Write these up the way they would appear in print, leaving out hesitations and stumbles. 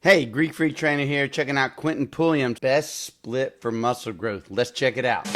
Hey, Greek Freak Trainer here, checking out Quinton Pulliam's best split for muscle growth. Let's check it out.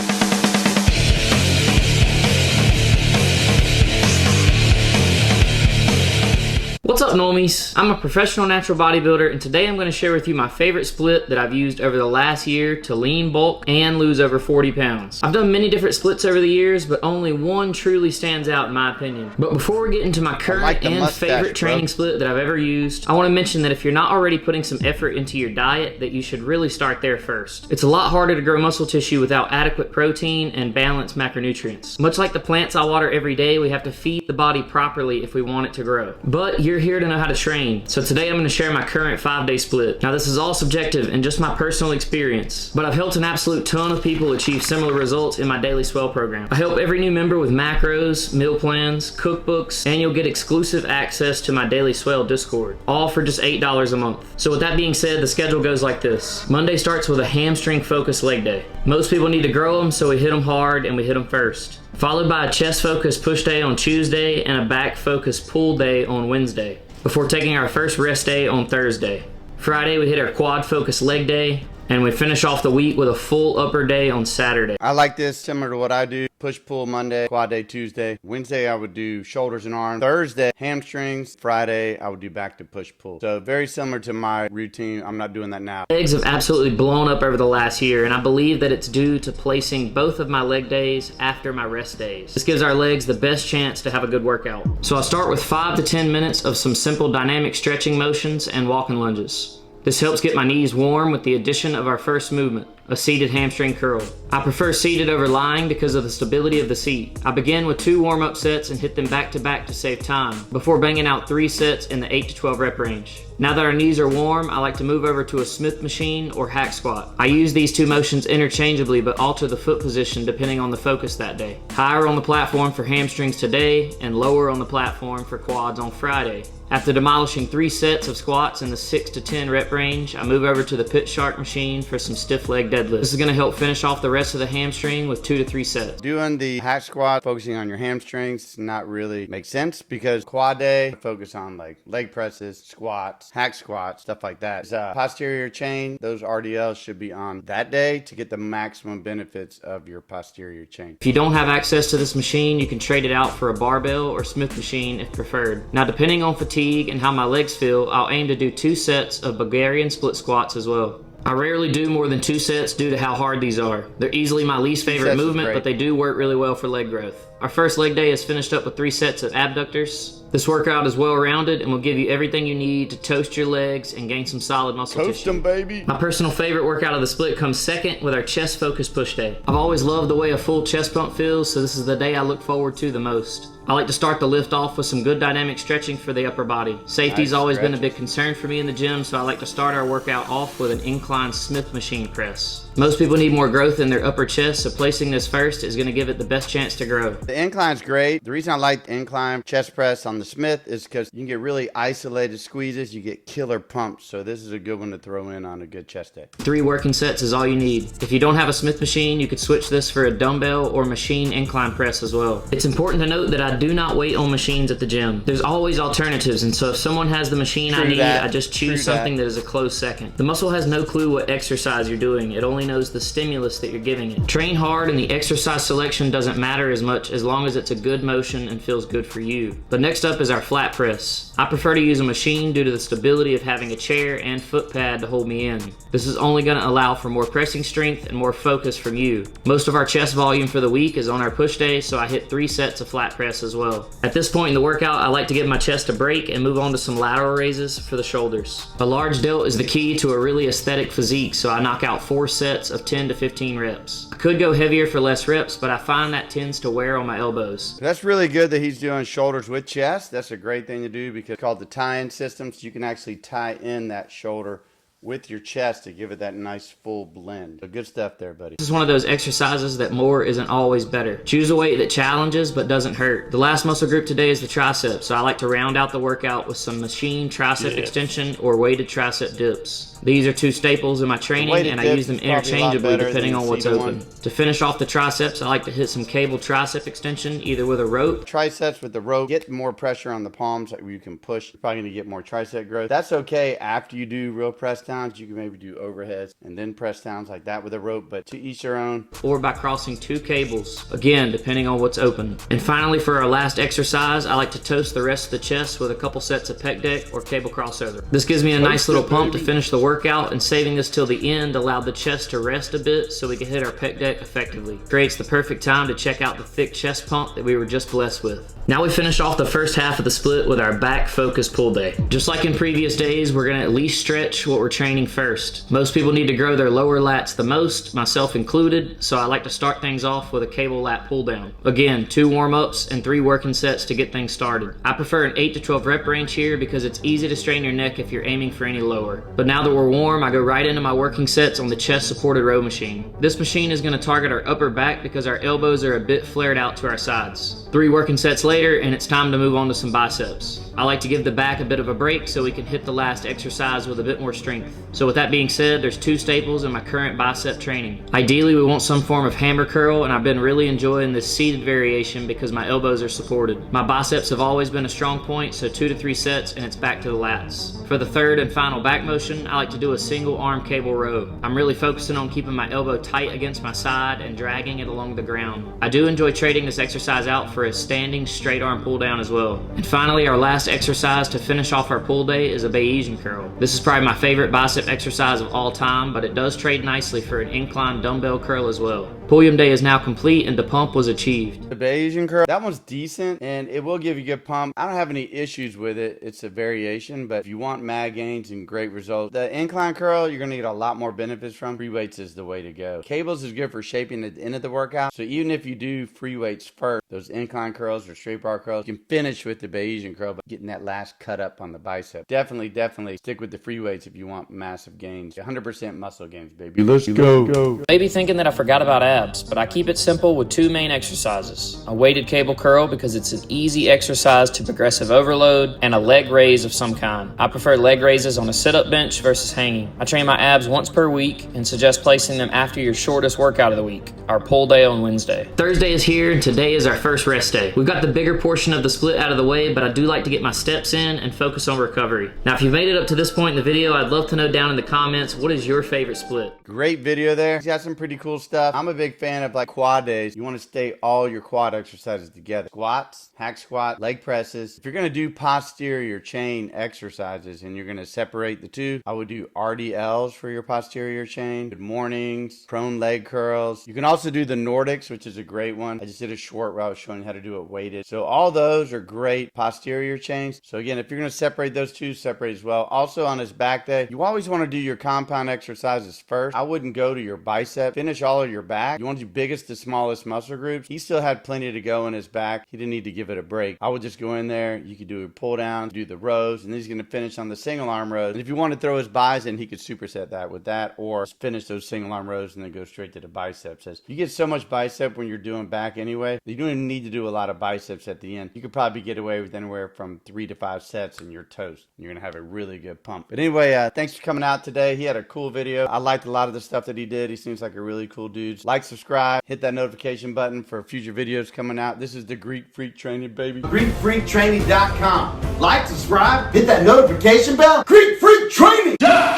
What's up, normies? I'm a professional natural bodybuilder, and today I'm going to share with you my favorite split that I've used over the last year to lean, bulk, and lose over 40 pounds. I've done many different splits over the years, but only one truly stands out in my opinion. But before we get into my current and favorite training split that I've ever used, I want to mention that if you're not already putting some effort into your diet, that you should really start there first. It's a lot harder to grow muscle tissue without adequate protein and balanced macronutrients. Much like the plants I water every day, we have to feed the body properly if we want it to grow. But you're here to know how to train. So today I'm going to share my current 5-day split. Now this is all subjective and just my personal experience, but I've helped an absolute ton of people achieve similar results in my daily swell program. I help every new member with macros, meal plans, cookbooks, and you'll get exclusive access to my daily swell Discord, all for just $8 a month. So with that being said, the schedule goes like this. Monday starts with a hamstring focused leg day. Most people need to grow them, so we hit them hard and we hit them first. Followed by a chest focused push day on Tuesday and a back focused pull day on Wednesday, before taking our first rest day on Thursday. Friday we hit our quad focused leg day, and we finish off the week with a full upper day on Saturday. I like this similar to what I do. Push-pull Monday, quad day Tuesday. Wednesday I would do shoulders and arms. Thursday, hamstrings. Friday I would do back to push-pull. So very similar to my routine. I'm not doing that now. Legs have absolutely blown up over the last year, and I believe that it's due to placing both of my leg days after my rest days. This gives our legs the best chance to have a good workout. So I'll start with 5 to 10 minutes of some simple dynamic stretching motions and walking lunges. This helps get my knees warm with the addition of our first movement, a seated hamstring curl. I prefer seated over lying because of the stability of the seat. I begin with 2 warm-up sets and hit them back to back to save time, before banging out 3 sets in the 8 to 12 rep range. Now that our knees are warm, I like to move over to a Smith machine or hack squat. I use these 2 motions interchangeably but alter the foot position depending on the focus that day. Higher on the platform for hamstrings today and lower on the platform for quads on Friday. After demolishing 3 sets of squats in the 6 to 10 rep range, I move over to the pit shark machine for some stiff leg deadlifts. This is going to help finish off the rest of the hamstring with 2 to 3 sets. Doing the hack squat, focusing on your hamstrings, not really makes sense because quad day, focus on like leg presses, squats, hack squats, stuff like that. Posterior chain, those RDLs should be on that day to get the maximum benefits of your posterior chain. If you don't have access to this machine, you can trade it out for a barbell or Smith machine if preferred. Now depending on fatigue and how my legs feel, I'll aim to do 2 sets of Bulgarian split squats as well. I rarely do more than 2 sets due to how hard these are. They're easily my least favorite movement, but they do work really well for leg growth. Our first leg day is finished up with 3 sets of abductors. This workout is well-rounded and will give you everything you need to toast your legs and gain some solid muscle tissue. Toast them, baby! My personal favorite workout of the split comes second with our chest-focused push day. I've always loved the way a full chest pump feels, so this is the day I look forward to the most. I like to start the lift off with some good dynamic stretching for the upper body. Safety's always been a big concern for me in the gym, so I like to start our workout off with an incline Smith machine press. Most people need more growth in their upper chest, so placing this first is going to give it the best chance to grow. The incline's great. The reason I like the incline chest press on the Smith is because you can get really isolated squeezes, you get killer pumps, so this is a good one to throw in on a good chest day. 3 working sets is all you need. If you don't have a Smith machine, you could switch this for a dumbbell or machine incline press as well. It's important to note that I do not wait on machines at the gym. There's always alternatives, and so if someone has the machine I need, I just choose something that is a close second. The muscle has no clue what exercise you're doing. It only knows the stimulus that you're giving it. Train hard and the exercise selection doesn't matter as much as long as it's a good motion and feels good for you. But next up is our flat press. I prefer to use a machine due to the stability of having a chair and foot pad to hold me in. This is only going to allow for more pressing strength and more focus from you. Most of our chest volume for the week is on our push day, so I hit 3 sets of flat press as well. At this point in the workout, I like to give my chest a break and move on to some lateral raises for the shoulders. A large delt is the key to a really aesthetic physique, so I knock out 4 sets of 10 to 15 reps. I could go heavier for less reps, but I find that tends to wear on my elbows. That's really good that he's doing shoulders with chest. That's a great thing to do because it's called the tie-in system, so you can actually tie in that shoulder with your chest to give it that nice full blend. So good stuff there, buddy. This is one of those exercises that more isn't always better. Choose a weight that challenges but doesn't hurt. The last muscle group today is the triceps, so I like to round out the workout with some machine tricep extension or weighted tricep dips. These are two staples in my training, and I use them interchangeably depending on what's open. To finish off the triceps, I like to hit some cable tricep extension, either with a rope. Triceps with the rope, get more pressure on the palms that you can push. You're probably going to get more tricep growth. That's okay after you do real press downs. You can maybe do overheads and then press downs like that with a rope, but to each their own. Or by crossing two cables, again, depending on what's open. And finally, for our last exercise, I like to toast the rest of the chest with a couple sets of pec deck or cable crossover. This gives me a nice little pump to finish the workout, and saving this till the end allowed the chest to rest a bit so we can hit our pec deck effectively. Creates the perfect time to check out the thick chest pump that we were just blessed with. Now we finish off the first half of the split with our back focus pull day. Just like in previous days, we're gonna at least stretch what we're training first. Most people need to grow their lower lats the most, myself included, so I like to start things off with a cable lat pull down. Again, 2 warm-ups and 3 working sets to get things started. I prefer an 8 to 12 rep range here because it's easy to strain your neck if you're aiming for any lower. But now that we're warm, I go right into my working sets on the chest supported row machine. This machine is gonna target our upper back because our elbows are a bit flared out to our sides. 3 working sets later, and it's time to move on to some biceps. I like to give the back a bit of a break so we can hit the last exercise with a bit more strength. So with that being said, there's 2 staples in my current bicep training. Ideally, we want some form of hammer curl, and I've been really enjoying this seated variation because my elbows are supported. My biceps have always been a strong point, so 2 to 3 sets and it's back to the lats. For the third and final back motion, I like to do a single arm cable row. I'm really focusing on keeping my elbow tight against my side and dragging it along the ground. I do enjoy trading this exercise out for a standing straight arm pull down as well. And finally, our last exercise to finish off our pull day is a Bayesian curl. This is probably my favorite bicep exercise of all time, but it does trade nicely for an incline dumbbell curl as well. Pulliam day is now complete and the pump was achieved. The Bayesian curl, that one's decent and it will give you a good pump. I don't have any issues with it. It's a variation, but if you want mad gains and great results, the incline curl, you're going to get a lot more benefits from. Free weights is the way to go. Cables is good for shaping at the end of the workout. So even if you do free weights first, those incline curls or straight bar curls, you can finish with the Bayesian curl, but getting that last cut up on the bicep. Definitely stick with the free weights if you want massive gains. 100% muscle gains, baby. Let's go. Maybe thinking that I forgot about abs, but I keep it simple with 2 main exercises. A weighted cable curl because it's an easy exercise to progressive overload, and a leg raise of some kind. I prefer leg raises on a sit-up bench versus hanging. I train my abs once per week and suggest placing them after your shortest workout of the week, our pull day on Wednesday. Thursday is here and today is our first rest day. We've got the bigger portion of the split out of the way, but I do like to get my steps in and focus on recovery. Now, if you've made it up to this point in the video, I'd love to know down in the comments, what is your favorite split? Great video there. He's got some pretty cool stuff. I'm a big fan of like quad days. You want to stay all your quad exercises together. Squats, hack squat, leg presses. If you're going to do posterior chain exercises and you're going to separate the two, I would do RDLs for your posterior chain. Good mornings, prone leg curls. You can also do the Nordics, which is a great one. I just did a short where I was showing you how to do it weighted. So all those are great posterior chains. So again, if you're going to separate those two, separate as well. Also on his back day, you always want to do your compound exercises first. I wouldn't go to your bicep. Finish all of your back. You want to do biggest to smallest muscle groups. He still had plenty to go in his back. He didn't need to give it a break. I would just go in there. You could do a pull down, do the rows, and then he's going to finish on the single arm rows. And if you want to throw his buys in, he could superset that with that, or finish those single arm rows and then go straight to the biceps. As you get so much bicep when you're doing back anyway, you don't even need to do a lot of biceps at the end. You could probably get away with anywhere from 3 to 5 sets and you're toast. You're going to have a really good pump. But anyway, thanks for coming out today. He had a cool video. I liked a lot of the stuff that he did. He seems like a really cool dude. Like, subscribe, hit that notification button for future videos coming out. This is the Greek Freak Training, baby. GreekFreakTraining.com. Like, subscribe, hit that notification bell. Greek Freak Training! Yeah!